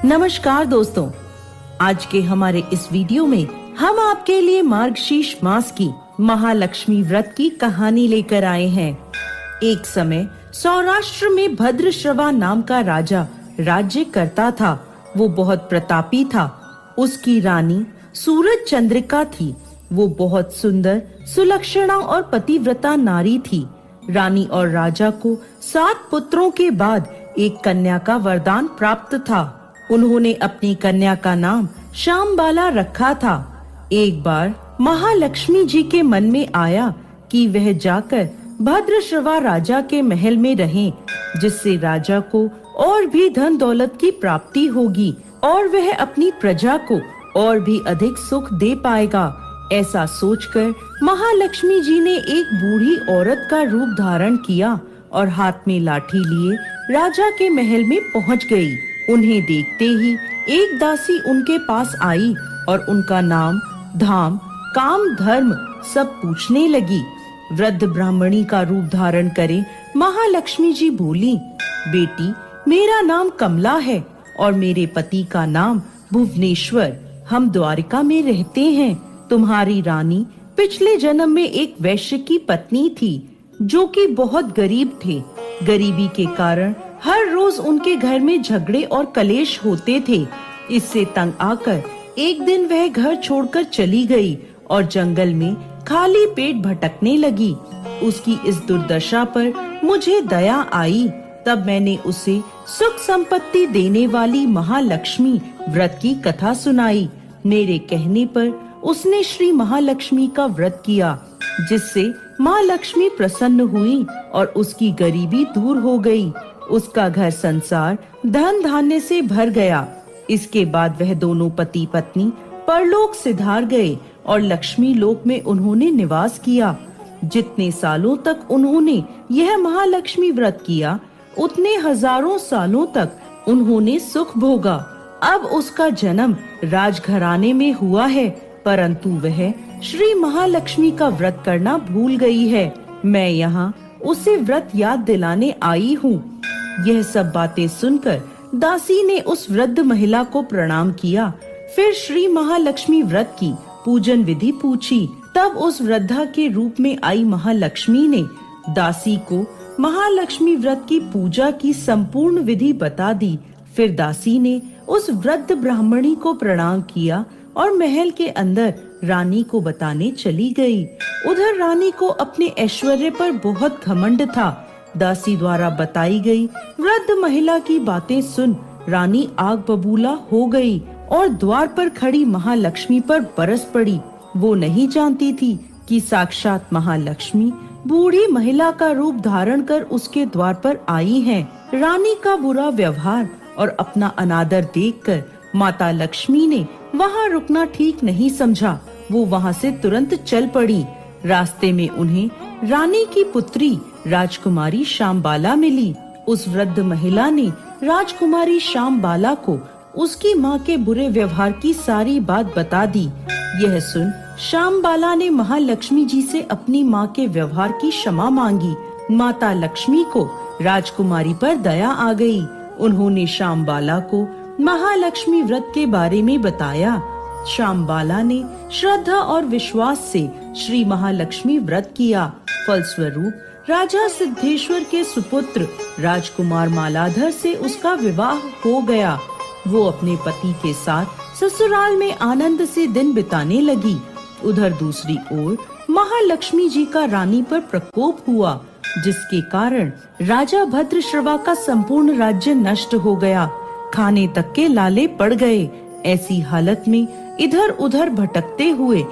नमस्कार दोस्तों, आज के हमारे इस वीडियो में हम आपके लिए मार्गशीर्ष मास की महालक्ष्मी व्रत की कहानी लेकर आए हैं। एक समय सौराष्ट्र में भद्रश्रवा नाम का राजा राज्य करता था। वो बहुत प्रतापी था। उसकी रानी सूरज चंद्रिका थी। वो बहुत सुंदर, सुलक्षणा और पतिव्रता नारी थी। रानी और राजा को 7 पुत्रों के बाद एक कन्या का वरदान प्राप्त था। उन्होंने अपनी कन्या का नाम श्यामबाला रखा था। एक बार महालक्ष्मी जी के मन में आया कि वह जाकर भद्रश्रवा राजा के महल में रहें, जिससे राजा को और भी धन दौलत की प्राप्ति होगी और वह अपनी प्रजा को और भी अधिक सुख दे पाएगा। ऐसा सोचकर महालक्ष्मी जी ने एक बूढ़ी औरत का रूप धारण किया और हाथ में लाठी लिए राजा के महल में पहुंच गई। उन्हें देखते ही एक दासी उनके पास आई और उनका नाम, धाम, काम, धर्म सब पूछने लगी। वृद्ध ब्राह्मणी का रूप धारण करे महालक्ष्मी जी बोली, बेटी, मेरा नाम कमला है और मेरे पति का नाम भुवनेश्वर। हम द्वारिका में रहते हैं। तुम्हारी रानी पिछले जन्म में एक वैश्य की पत्नी थी, जो कि बहुत गरीब थे। गरीबी के कारण हर रोज उनके घर में झगड़े और कलेश होते थे। इससे तंग आकर एक दिन वह घर छोड़कर चली गई और जंगल में खाली पेट भटकने लगी। उसकी इस दुर्दशा पर मुझे दया आई। तब मैंने उसे सुख संपत्ति देने वाली महालक्ष्मी व्रत की कथा सुनाई। मेरे कहने पर उसने श्री महालक्ष्मी का व्रत किया, जिससे माँ लक्ष्मी प्रसन्न हुई और उसकी गरीबी दूर हो गई। उसका घर संसार धन धान्य से भर गया। इसके बाद वह दोनों पति पत्नी परलोक सिधार गए और लक्ष्मी लोक में उन्होंने निवास किया। जितने सालों तक उन्होंने यह महालक्ष्मी व्रत किया, उतने हजारों सालों तक उन्होंने सुख भोगा। अब उसका जन्म राजघराने में हुआ है, परंतु वह श्री महालक्ष्मी का व्रत करना भूल गई है। मैं यहाँ उसे व्रत याद दिलाने आई हूँ। यह सब बातें सुनकर दासी ने उस वृद्ध महिला को प्रणाम किया। फिर श्री महालक्ष्मी व्रत की पूजन विधि पूछी। तब उस वृद्धा के रूप में आई महालक्ष्मी ने दासी को महालक्ष्मी व्रत की पूजा की संपूर्ण विधि बता दी। फिर दासी ने उस वृद्ध ब्राह्मणी को प्रणाम किया और महल के अंदर रानी को बताने चली गई। उधर रानी को अपने ऐश्वर्य पर बहुत घमंड था। दासी द्वारा बताई गई वृद्ध महिला की बातें सुन रानी आग बबूला हो गई और द्वार पर खड़ी महालक्ष्मी पर बरस पड़ी। वो नहीं जानती थी कि साक्षात महालक्ष्मी बूढ़ी महिला का रूप धारण कर उसके द्वार पर आई हैं। रानी का बुरा व्यवहार और अपना अनादर देखकर माता लक्ष्मी ने वहाँ रुकना ठीक नहीं समझा। वो वहाँ से तुरंत चल पड़ी। रास्ते में उन्हें रानी की पुत्री राजकुमारी श्यामबाला मिली। उस वृद्ध महिला ने राजकुमारी श्यामबाला को उसकी माँ के बुरे व्यवहार की सारी बात बता दी। यह सुन श्यामबाला ने महालक्ष्मी जी से अपनी माँ के व्यवहार की क्षमा मांगी। माता लक्ष्मी को राजकुमारी पर दया आ गई। उन्होंने श्यामबाला को महालक्ष्मी व्रत के बारे में बताया। श्यामबाला ने श्रद्धा और विश्वास से श्री महालक्ष्मी व्रत किया। फलस्वरूप राजा सिद्धेश्वर के सुपुत्र राजकुमार मालाधर से उसका विवाह हो गया। वो अपने पति के साथ ससुराल में आनंद से दिन बिताने लगी। उधर दूसरी ओर महालक्ष्मी जी का रानी पर प्रकोप हुआ, जिसके कारण राजा भद्रश्रवा का संपूर्ण राज्य नष्ट हो गया। खाने तक के लाले पड़ गए। ऐसी हालत में इधर उधर भटकते हुए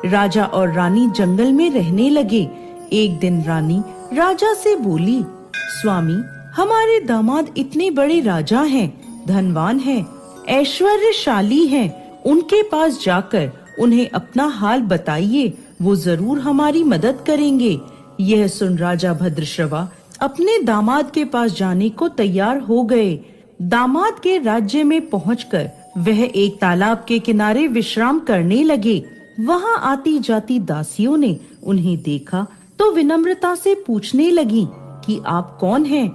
राजा और रानी जंगल में रहने लगे। एक दिन रानी राजा से बोली, स्वामी, हमारे दामाद इतने बड़े राजा हैं, धनवान हैं, ऐश्वर्यशाली हैं। उनके पास जाकर उन्हें अपना हाल बताइए, वो जरूर हमारी मदद करेंगे। यह सुन राजा भद्रश्रवा अपने दामाद के पास जाने को तैयार हो गए। दामाद के राज्य में पहुंचकर वह एक तालाब के किनारे विश्राम करने लगे। वहां आती जाती दासियों ने उन्हें देखा तो विनम्रता से पूछने लगी कि आप कौन हैं।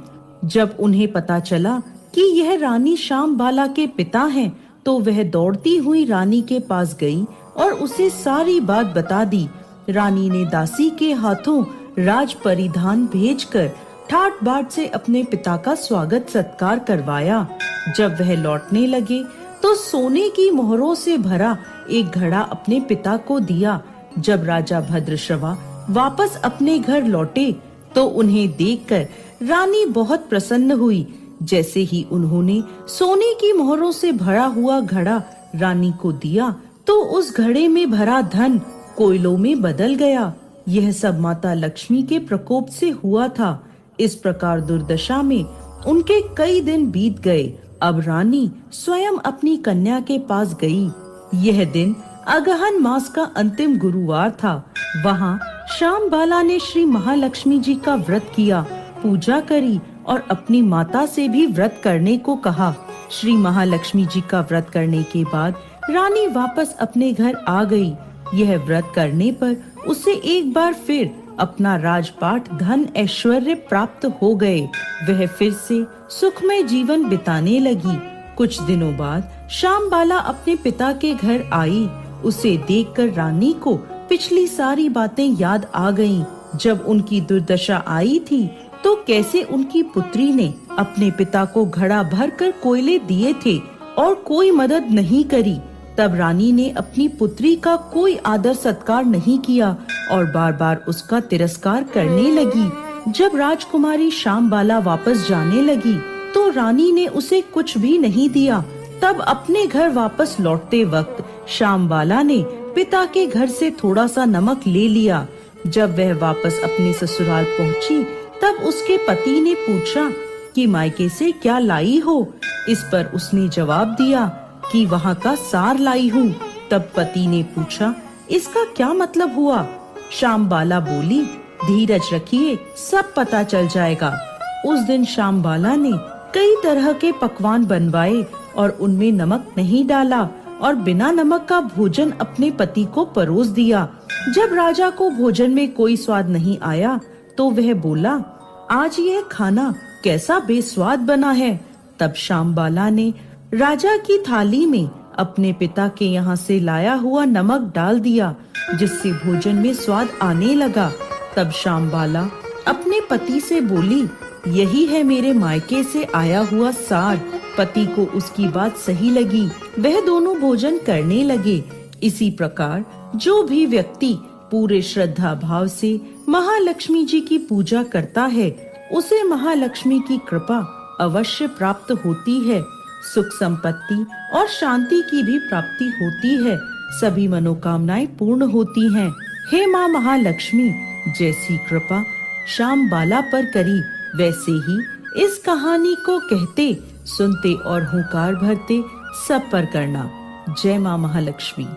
जब उन्हें पता चला कि यह रानी श्यामबाला के पिता हैं, तो वह दौड़ती हुई रानी के पास गई और उसे सारी बात बता दी। रानी ने दासी के हाथों राज परिधान भेजकर ठाट बाट से अपने पिता का स्वागत सत्कार करवाया। जब वह लौटने लगे तो सोने की मोहरों से भरा एक घड़ा अपने पिता को दिया। जब राजा भद्रश्रवा वापस अपने घर लौटे तो उन्हें देखकर रानी बहुत प्रसन्न हुई। जैसे ही उन्होंने सोने की मोहरों से भरा हुआ घड़ा रानी को दिया तो उस घड़े में भरा धन कोयलों में बदल गया। यह सब माता लक्ष्मी के प्रकोप से हुआ था। इस प्रकार दुर्दशा में उनके कई दिन बीत गए। अब रानी स्वयं अपनी कन्या के पास गई। यह दिन अगहन मास का अंतिम गुरुवार था। वहाँ श्यामबाला ने श्री महालक्ष्मी जी का व्रत किया, पूजा करी और अपनी माता से भी व्रत करने को कहा। श्री महालक्ष्मी जी का व्रत करने के बाद रानी वापस अपने घर आ गई। यह व्रत करने पर उसे एक बार फिर अपना राजपाट धन ऐश्वर्य प्राप्त हो गए। वह फिर से सुखमय जीवन बिताने लगी। कुछ दिनों बाद श्यामबाला अपने पिता के घर आई। उसे देखकर रानी को पिछली सारी बातें याद आ गईं। जब उनकी दुर्दशा आई थी तो कैसे उनकी पुत्री ने अपने पिता को घड़ा भर कर कोयले दिए थे और कोई मदद नहीं करी। तब रानी ने अपनी पुत्री का कोई आदर सत्कार नहीं किया और बार बार उसका तिरस्कार करने लगी। जब राजकुमारी श्यामबाला वापस जाने लगी तो रानी ने उसे कुछ भी नहीं दिया। तब अपने घर वापस लौटते वक्त श्यामबाला ने पिता के घर से थोड़ा सा नमक ले लिया। जब वह वापस अपने ससुराल पहुंची तब उसके पति ने पूछा कि मायके से क्या लाई हो। इस पर उसने जवाब दिया कि वहाँ का सार लाई हूँ। तब पति ने पूछा, इसका क्या मतलब हुआ? श्यामबाला बोली, धीरज रखिए, सब पता चल जाएगा। उस दिन श्यामबाला ने कई तरह के पकवान बनवाए और उनमें नमक नहीं डाला और बिना नमक का भोजन अपने पति को परोस दिया। जब राजा को भोजन में कोई स्वाद नहीं आया तो वह बोला, आज यह खाना कैसा बेस्वाद बना है। तब श्यामबाला ने राजा की थाली में अपने पिता के यहाँ से लाया हुआ नमक डाल दिया, जिससे भोजन में स्वाद आने लगा। तब श्यामबाला अपने पति से बोली, यही है मेरे मायके से आया हुआ सार। पति को उसकी बात सही लगी। वह दोनों भोजन करने लगे। इसी प्रकार जो भी व्यक्ति पूरे श्रद्धा भाव से महालक्ष्मी जी की पूजा करता है उसे महालक्ष्मी की कृपा अवश्य प्राप्त होती है। सुख संपत्ति और शांति की भी प्राप्ति होती है। सभी मनोकामनाएं पूर्ण होती हैं। हे माँ महालक्ष्मी, जैसी कृपा श्यामबाला पर करी वैसे ही इस कहानी को कहते, सुनते और हुंकार भरते सब पर करना। जय माँ महालक्ष्मी।